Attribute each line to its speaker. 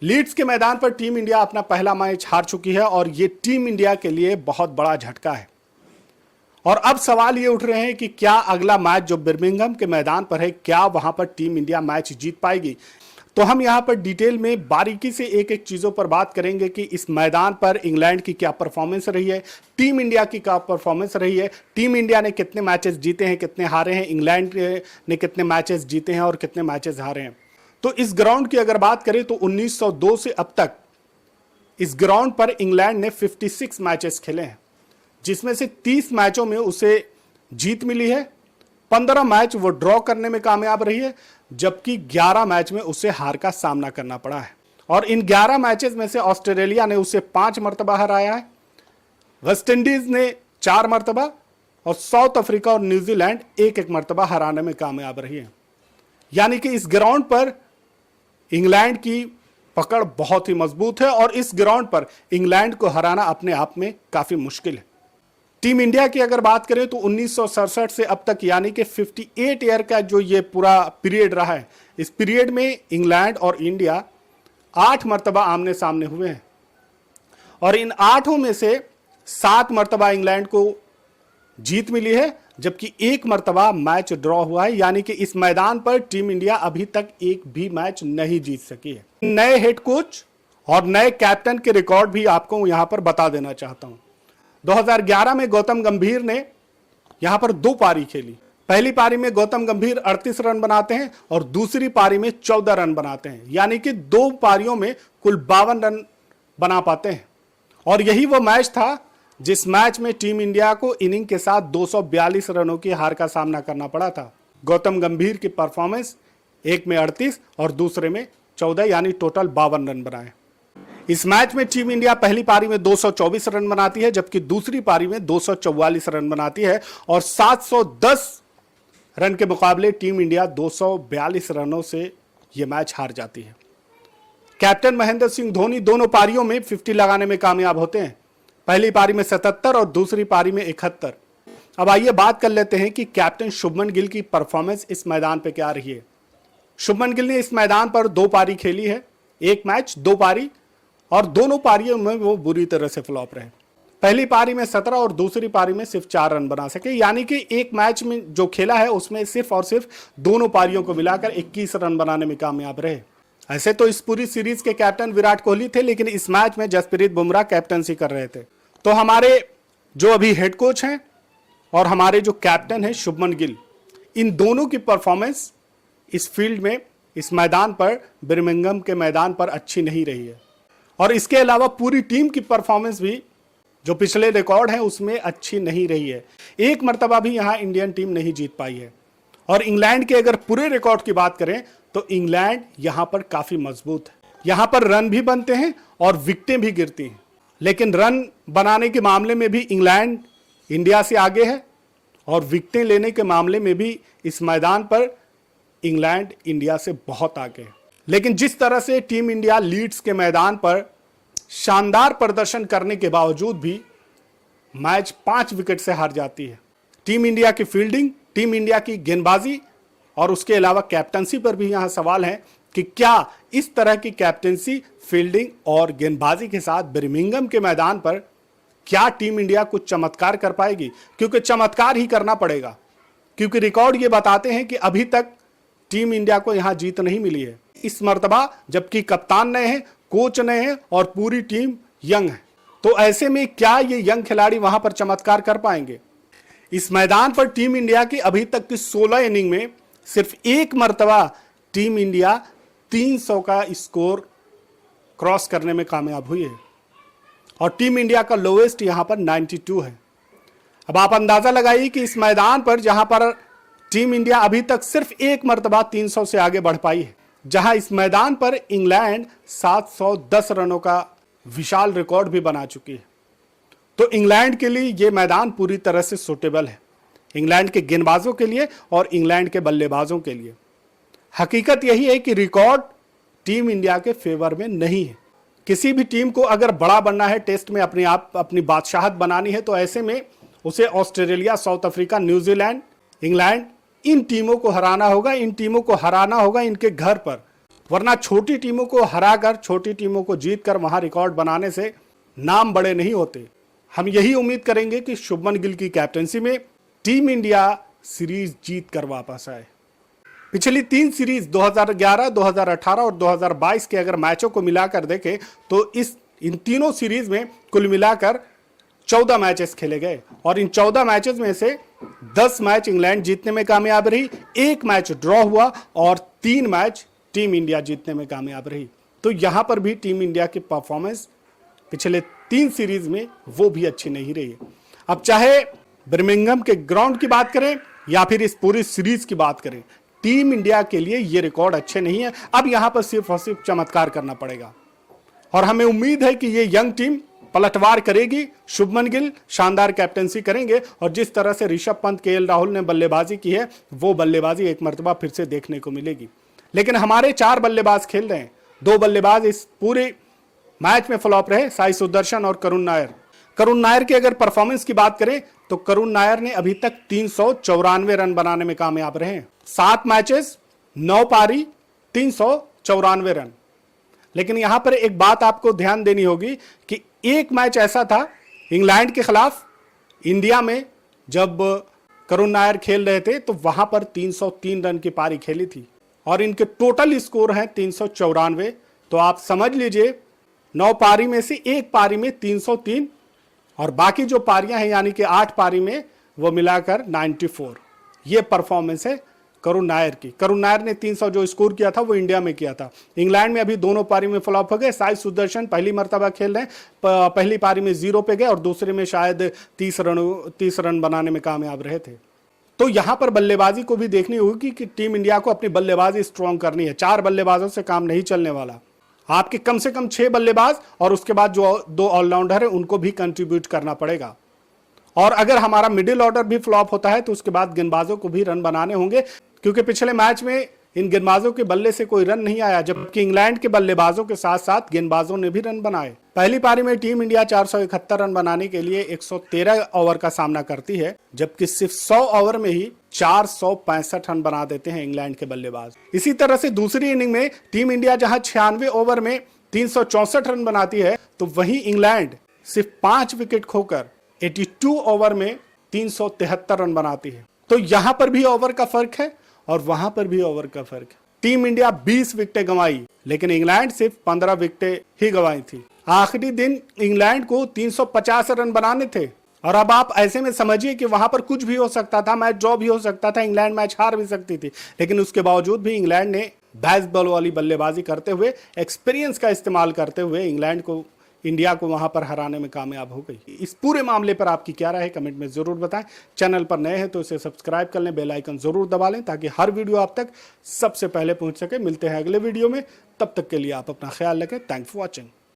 Speaker 1: Leeds के मैदान पर टीम इंडिया अपना पहला मैच हार चुकी है और ये टीम इंडिया के लिए बहुत बड़ा झटका है। और अब सवाल ये उठ रहे हैं कि क्या अगला मैच जो बर्मिंघम के मैदान पर है, क्या वहां पर टीम इंडिया मैच जीत पाएगी। तो हम यहां पर डिटेल में बारीकी से एक एक चीजों पर बात करेंगे कि इस मैदान पर इंग्लैंड की क्या परफॉर्मेंस रही है, टीम इंडिया की क्या परफॉर्मेंस रही है, टीम इंडिया ने कितने मैचेस जीते हैं, कितने हारे हैं, इंग्लैंड ने कितने मैचेस जीते हैं और कितने मैचेस हारे हैं। तो इस ग्राउंड की अगर बात करें तो 1902 से अब तक इस ग्राउंड पर इंग्लैंड ने 56 मैचेस खेले हैं, जिसमें से 30 मैचों में उसे जीत मिली है, 15 मैच वो ड्रॉ करने में कामयाब रही है, जबकि 11 मैच में उसे हार का सामना करना पड़ा है। और इन 11 मैचेस में से ऑस्ट्रेलिया ने उसे 5 मरतबा हराया है, वेस्ट इंडीज ने 4 मरतबा और साउथ अफ्रीका और न्यूजीलैंड एक एक मरतबा हराने में कामयाब रही है। यानी कि इस ग्राउंड पर इंग्लैंड की पकड़ बहुत ही मजबूत है और इस ग्राउंड पर इंग्लैंड को हराना अपने आप में काफी मुश्किल है। टीम इंडिया की अगर बात करें तो 1967 से अब तक यानी कि 58 ईयर का जो ये पूरा पीरियड रहा है, इस पीरियड में इंग्लैंड और इंडिया 8 मरतबा आमने सामने हुए हैं और इन 8 में से 7 मरतबा इंग्लैंड को जीत मिली है, जबकि 1 मरतबा मैच ड्रॉ हुआ है। यानी कि इस मैदान पर टीम इंडिया अभी तक एक भी मैच नहीं जीत सकी है। नए हेड कोच और नए कैप्टन के रिकॉर्ड भी आपको यहां पर बता देना चाहता हूं। 2011 में गौतम गंभीर ने यहां पर 2 पारी खेली। पहली पारी में गौतम गंभीर 38 रन बनाते हैं और दूसरी पारी में 14 रन बनाते हैं, यानी कि 2 पारियों में कुल 52 रन बना पाते हैं। और यही वो मैच था जिस मैच में टीम इंडिया को इनिंग के साथ 242 रनों की हार का सामना करना पड़ा था। गौतम गंभीर की परफॉर्मेंस एक में 38 और दूसरे में 14 यानी टोटल 52 रन बनाए। इस मैच में टीम इंडिया पहली पारी में 224 रन बनाती है, जबकि दूसरी पारी में 244 रन बनाती है और 710 रन के मुकाबले टीम इंडिया 242 रनों से यह मैच हार जाती है। कैप्टन महेंद्र सिंह धोनी दोनों पारियों में 50 लगाने में कामयाब होते हैं, पहली पारी में 77 और दूसरी पारी में 71। अब आइए बात कर लेते हैं कि कैप्टन शुभमन गिल की परफॉर्मेंस इस मैदान पे क्या रही है। शुभमन गिल ने इस मैदान पर 2 पारी खेली है, 1 मैच 2 पारी, और दोनों पारियों में वो बुरी तरह से फ्लॉप रहे। पहली पारी में 17 और दूसरी पारी में सिर्फ 4 रन बना सके, यानी कि एक मैच में जो खेला है उसमें सिर्फ और सिर्फ दोनों पारियों को मिलाकर 21 रन बनाने में कामयाब रहे। ऐसे तो इस पूरी सीरीज के कैप्टन विराट कोहली थे, लेकिन इस मैच में जसप्रीत बुमराह कैप्टनसी कर रहे थे। तो हमारे जो अभी हेड कोच हैं और हमारे जो कैप्टन हैं शुभमन गिल, इन दोनों की परफॉर्मेंस इस फील्ड में, इस मैदान पर, बर्मिंघम के मैदान पर अच्छी नहीं रही है। और इसके अलावा पूरी टीम की परफॉर्मेंस भी जो पिछले रिकॉर्ड है उसमें अच्छी नहीं रही है। 1 मरतबा भी यहां इंडियन टीम नहीं जीत पाई है। और इंग्लैंड के अगर पूरे रिकॉर्ड की बात करें तो इंग्लैंड यहां पर काफी मजबूत है। यहां पर रन भी बनते हैं और विकेटें भी गिरती हैं, लेकिन रन बनाने के मामले में भी इंग्लैंड इंडिया से आगे है और विकेटें लेने के मामले में भी इस मैदान पर इंग्लैंड इंडिया से बहुत आगे है। लेकिन जिस तरह से टीम इंडिया लीड्स के मैदान पर शानदार प्रदर्शन करने के बावजूद भी मैच 5 विकेट से हार जाती है। टीम इंडिया की फील्डिंग, टीम इंडिया की गेंदबाजी और उसके अलावा कैप्टनसी पर भी यहां सवाल है कि क्या इस तरह की कैप्टनसी, फील्डिंग और गेंदबाजी के साथ बर्मिंघम के मैदान पर क्या टीम इंडिया कुछ चमत्कार कर पाएगी। क्योंकि चमत्कार ही करना पड़ेगा, क्योंकि रिकॉर्ड ये बताते हैं कि अभी तक टीम इंडिया को यहां जीत नहीं मिली है इस मर्तबा, जबकि कप्तान नए हैं, कोच नए हैं और पूरी टीम यंग है। तो ऐसे में क्या ये यंग खिलाड़ी वहां पर चमत्कार कर पाएंगे। इस मैदान पर टीम इंडिया की अभी तक की 16 इनिंग में सिर्फ 1 मरतबा टीम इंडिया 300 का स्कोर क्रॉस करने में कामयाब हुई है और टीम इंडिया का लोएस्ट यहां पर 92 है। अब आप अंदाजा लगाइए कि इस मैदान पर जहां पर टीम इंडिया अभी तक सिर्फ 1 मरतबा 300 से आगे बढ़ पाई है, जहां इस मैदान पर इंग्लैंड 710 रनों का विशाल रिकॉर्ड भी बना चुकी है, तो इंग्लैंड के लिए यह मैदान पूरी तरह से सूटेबल है, इंग्लैंड के गेंदबाजों के लिए और इंग्लैंड के बल्लेबाजों के लिए। हकीकत यही है कि रिकॉर्ड टीम इंडिया के फेवर में नहीं है। किसी भी टीम को अगर बड़ा बनना है, टेस्ट में अपनी बादशाहत बनानी है, तो ऐसे में उसे Australia, south Africa, New Zealand, England, इन टीमों को हराना होगा। इन टीमों को हराना होगा इनके घर पर, वरना छोटी टीमों को हराकर, छोटी टीमों को जीतकर वहां रिकॉर्ड बनाने से नाम बड़े नहीं होते। हम यही उम्मीद करेंगे कि शुभमन गिल की कैप्टनसी में टीम इंडिया सीरीज जीत कर वापस आए। पिछली 3 सीरीज 2011, 2018 और 2022 के अगर मैचों को मिलाकर देखें तो इन तीनों सीरीज में कुल मिलाकर 14 मैचेस खेले गए और इन 14 मैचेस में से 10 मैच इंग्लैंड जीतने में कामयाब रही, 1 मैच ड्रॉ हुआ और 3 मैच टीम इंडिया जीतने में कामयाब रही। तो यहां पर भी टीम इंडिया की परफॉर्मेंस पिछले 3 सीरीज में वो भी अच्छी नहीं रही। अब चाहे बर्मिंघम के ग्राउंड की बात करें या फिर इस पूरी सीरीज की बात करें, टीम इंडिया के लिए ये रिकॉर्ड अच्छे नहीं है। अब यहां पर सिर्फ और सिर्फ चमत्कार करना पड़ेगा और हमें उम्मीद है कि ये यंग टीम पलटवार करेगी। शुभमन गिल शानदार कैप्टनसी करेंगे और जिस तरह से ऋषभ पंत, केएल राहुल ने बल्लेबाजी की है वो बल्लेबाजी एक मर्तबा फिर से देखने को मिलेगी। लेकिन हमारे 4 बल्लेबाज खेल रहे हैं, 2 बल्लेबाज इस पूरे मैच में फ्लॉप रहे, साई सुदर्शन और करुण नायर। करुण नायर की अगर परफॉर्मेंस की बात करें तो करुण नायर ने अभी तक 394 रन बनाने में कामयाब रहे हैं। 7 मैचेस, 9 पारी, 394 रन। लेकिन यहां पर एक बात आपको ध्यान देनी होगी कि एक मैच ऐसा था इंग्लैंड के खिलाफ इंडिया में, जब करुण नायर खेल रहे थे तो वहां पर 303 रन की पारी खेली थी और इनके टोटल स्कोर हैं 394। तो आप समझ लीजिए 9 पारी में से एक पारी में 303 और बाकी जो पारियां हैं यानी कि 8 पारी में वो मिलाकर 94। ये परफॉर्मेंस है करुण नायर की। करुण नायर ने 300 जो स्कोर किया था वो इंडिया में किया था। इंग्लैंड में अभी दोनों पारी में फ्लॉप हो गए। साई सुदर्शन पहली मर्तबा खेल रहे हैं, पहली पारी में 0 पे गए और दूसरे में शायद 30 रन बनाने में कामयाब रहे थे। तो यहां पर बल्लेबाजी को भी देखनी होगी कि टीम इंडिया को अपनी बल्लेबाजी स्ट्रॉन्ग करनी है। 4 बल्लेबाजों से काम नहीं चलने वाला। आपके कम से कम 6 बल्लेबाज और उसके बाद जो 2 ऑलराउंडर है उनको भी कंट्रीब्यूट करना पड़ेगा। और अगर हमारा मिडिल ऑर्डर भी फ्लॉप होता है तो उसके बाद गेंदबाजों को भी रन बनाने होंगे, क्योंकि पिछले मैच में इन गेंदबाजों के बल्ले से कोई रन नहीं आया, जबकि इंग्लैंड के बल्लेबाजों के साथ साथ गेंदबाजों ने भी रन बनाए। पहली पारी में टीम इंडिया 471 रन बनाने के लिए 113 ओवर का सामना करती है, जबकि सिर्फ 100 ओवर में ही 465 रन बना देते हैं इंग्लैंड के बल्लेबाज। इसी तरह से दूसरी इनिंग में टीम इंडिया जहां 96 ओवर में 364 रन बनाती है, तो वहीं इंग्लैंड सिर्फ 5 विकेट खोकर 82 ओवर में 373 रन बनाती है। तो यहां पर भी ओवर का फर्क है और वहां पर भी ओवर का फर्क है। टीम इंडिया 20 विकेटें गंवाई, लेकिन इंग्लैंड सिर्फ 15 विकेटें ही गंवाई थी। आखिरी दिन इंग्लैंड को 350 रन बनाने थे और अब आप ऐसे में समझिए कि वहां पर कुछ भी हो सकता था, मैच ड्रॉ भी हो सकता था, इंग्लैंड मैच हार भी सकती थी। लेकिन उसके बावजूद भी इंग्लैंड ने बेसबॉल वाली बल्लेबाजी करते हुए, एक्सपीरियंस का इस्तेमाल करते हुए इंडिया को वहां पर हराने में कामयाब हो गई। इस पूरे मामले पर आपकी क्या राय है कमेंट में जरूर बताएं। चैनल पर नए हैं तो इसे सब्सक्राइब कर लें, बेल आइकन जरूर दबा लें ताकि हर वीडियो आप तक सबसे पहले पहुंच सके। मिलते हैं अगले वीडियो में, तब तक के लिए आप अपना ख्याल रखें। Thanks for watching.